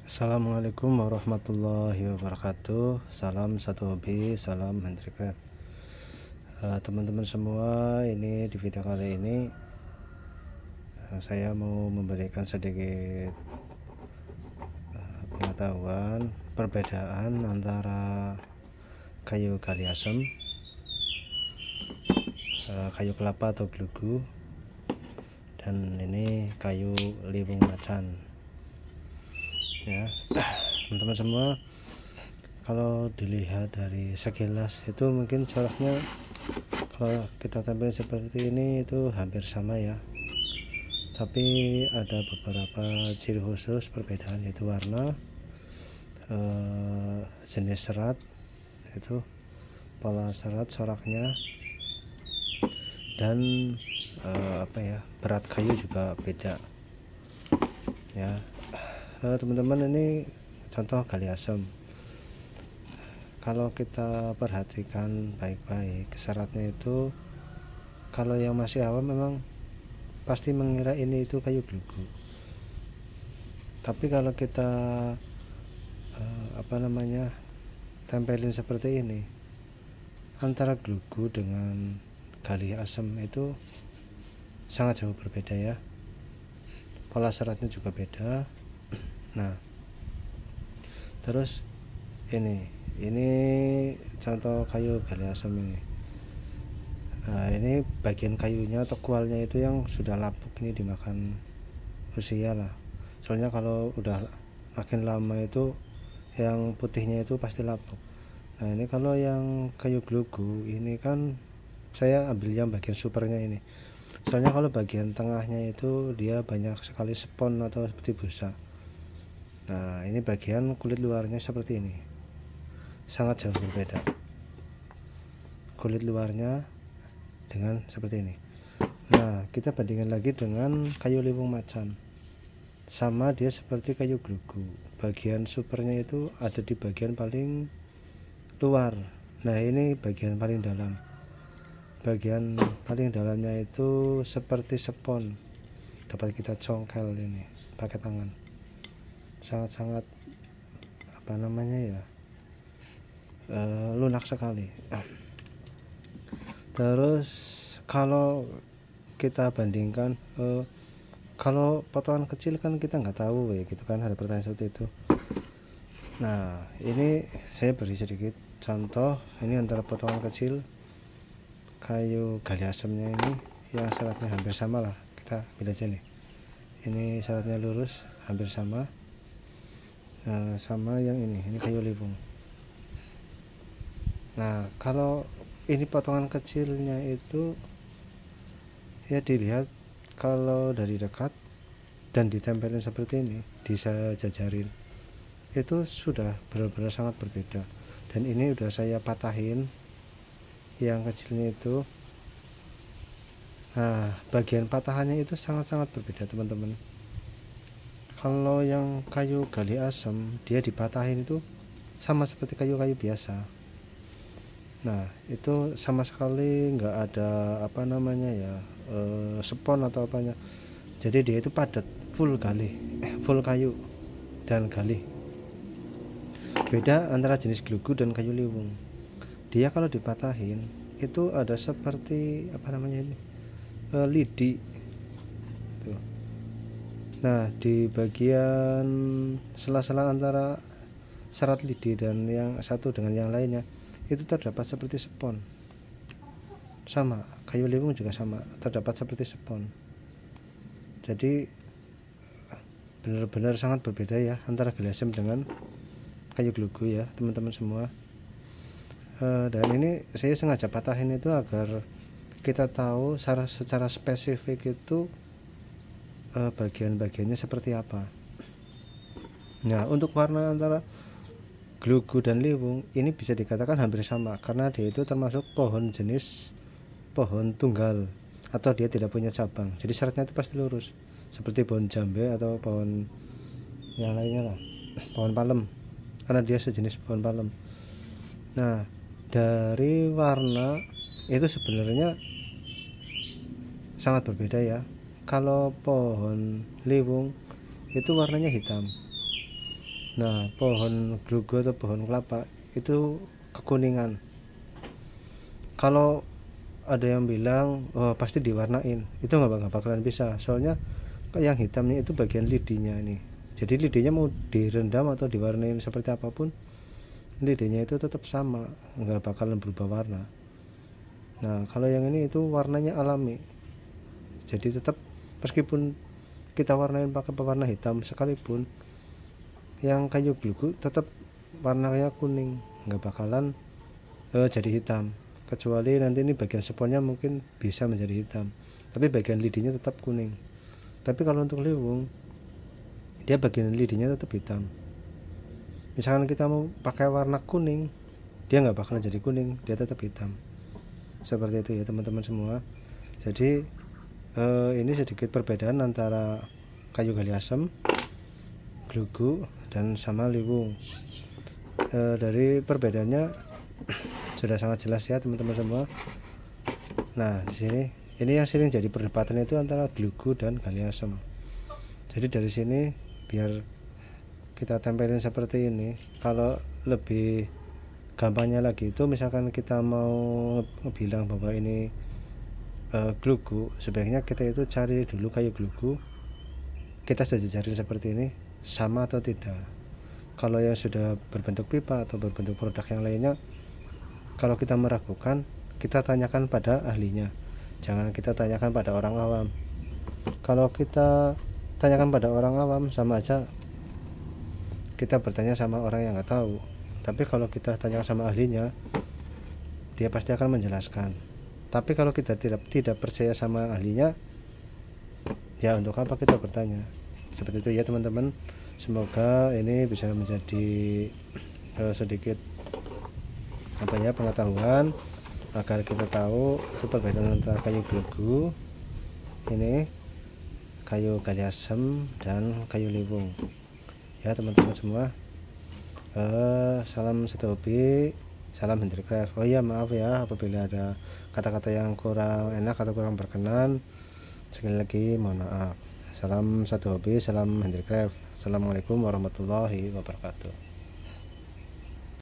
Assalamualaikum warahmatullahi wabarakatuh. Salam satu hobi, salam handicraft. Teman-teman semua, ini di video kali ini saya mau memberikan sedikit pengetahuan perbedaan antara kayu gali asem, kayu kelapa atau glugu, dan ini kayu liwung macan ya. Teman-teman semua, kalau dilihat dari sekilas itu mungkin coraknya kalau kita tampil seperti ini itu hampir sama ya, tapi ada beberapa ciri khusus perbedaan, yaitu warna, jenis serat, itu pola serat coraknya, dan berat kayu juga beda ya. Teman-teman, ini contoh gali asem. Kalau kita perhatikan baik-baik seratnya itu, kalau yang masih awam memang pasti mengira ini itu kayu glugu, tapi kalau kita tempelin seperti ini, antara glugu dengan gali asem itu sangat jauh berbeda ya. Pola seratnya juga beda. Nah, terus ini contoh kayu gali asem ini. Nah, ini bagian kayunya atau kualnya itu yang sudah lapuk, ini dimakan usia lah. Soalnya kalau udah makin lama itu yang putihnya itu pasti lapuk. Nah, ini kalau yang kayu glugu ini kan saya ambil yang bagian supernya ini. Soalnya kalau bagian tengahnya itu dia banyak sekali spon atau seperti busa. Nah, ini bagian kulit luarnya seperti ini, sangat jauh berbeda kulit luarnya dengan seperti ini. Nah, kita bandingkan lagi dengan kayu liwung macan, sama dia seperti kayu glugu, bagian supernya itu ada di bagian paling luar. Nah, ini bagian paling dalam. Bagian paling dalamnya itu seperti spon, dapat kita congkel ini pakai tangan, sangat-sangat lunak sekali. Terus kalau kita bandingkan, kalau potongan kecil kan kita nggak tahu ya gitu kan, ada pertanyaan seperti itu. Nah, ini saya beri sedikit contoh. Ini antara potongan kecil kayu gali asemnya ini yang seratnya hampir sama lah, kita pilih aja nih. Ini seratnya lurus hampir sama. Sama yang ini kayu liwung. Nah, kalau ini potongan kecilnya itu ya dilihat kalau dari dekat dan ditempelin seperti ini, dijajarin, itu sudah benar-benar sangat berbeda. Dan ini udah saya patahin yang kecilnya itu. Nah, bagian patahannya itu sangat-sangat berbeda teman-teman. Kalau yang kayu gali asem dia dipatahin itu sama seperti kayu-kayu biasa. Nah, itu sama sekali nggak ada spon atau apanya. Jadi dia itu padat, full kayu dan gali. Beda antara jenis glugu dan kayu liwung. Dia kalau dipatahin itu ada seperti lidi. Tuh. Nah, di bagian sela-sela antara serat lidi dan yang satu dengan yang lainnya itu terdapat seperti spon. Sama, kayu liwung juga sama, terdapat seperti spon. Jadi benar-benar sangat berbeda ya antara gali asem dengan kayu glugu ya teman-teman semua. Dan ini saya sengaja patahin itu agar kita tahu secara spesifik itu bagian-bagiannya seperti apa. Nah, untuk warna antara glugu dan liwung ini bisa dikatakan hampir sama, karena dia itu termasuk jenis pohon tunggal atau dia tidak punya cabang. Jadi seratnya itu pasti lurus, seperti pohon jambe atau pohon yang lainnya lah, pohon palem, karena dia sejenis pohon palem. Nah, dari warna itu sebenarnya sangat berbeda ya. Kalau pohon liwung itu warnanya hitam, Nah, pohon glugu atau pohon kelapa itu kekuningan. Kalau ada yang bilang oh pasti diwarnain, itu nggak bakalan bisa, soalnya yang hitamnya itu bagian lidinya ini. Jadi lidinya mau direndam atau diwarnain seperti apapun, lidinya itu tetap sama, nggak bakalan berubah warna. Nah, kalau yang ini itu warnanya alami, jadi tetap meskipun kita warnain pakai pewarna hitam sekalipun, yang kayu glugu tetap warnanya kuning, nggak bakalan jadi hitam, kecuali nanti ini bagian sponnya mungkin bisa menjadi hitam, tapi bagian lidinya tetap kuning. Tapi kalau untuk liwung, dia bagian lidinya tetap hitam. Misalkan kita mau pakai warna kuning, dia nggak bakalan jadi kuning, dia tetap hitam. Seperti itu ya teman-teman semua. Jadi ini sedikit perbedaan antara kayu gali asem, glugu, dan sama liwung. Dari perbedaannya sudah sangat jelas ya teman-teman semua. Nah, di sini ini yang sering jadi perdebatan itu antara glugu dan gali asem. Jadi dari sini biar kita tempelin seperti ini. Kalau lebih gampangnya lagi itu misalkan kita mau bilang bahwa ini glugu, sebaiknya kita itu cari dulu kayu glugu, kita sejajarin seperti ini sama atau tidak. Kalau yang sudah berbentuk pipa atau berbentuk produk yang lainnya, kalau kita meragukan, kita tanyakan pada ahlinya, jangan kita tanyakan pada orang awam. Kalau kita tanyakan pada orang awam, sama aja kita bertanya sama orang yang nggak tahu. Tapi kalau kita tanyakan sama ahlinya, dia pasti akan menjelaskan. Tapi kalau kita tidak percaya sama ahlinya, ya untuk apa kita bertanya? Seperti itu ya teman-teman. Semoga ini bisa menjadi sedikit pengetahuan agar kita tahu itu perbedaan antara kayu glugu, ini kayu gali asem, dan kayu liwung ya teman-teman semua. Salam satu hobi, salam handicraft. Oh iya, maaf ya apabila ada kata-kata yang kurang enak atau kurang berkenan, sekali lagi mohon maaf. Salam satu hobi, salam handicraft. Assalamualaikum warahmatullahi wabarakatuh.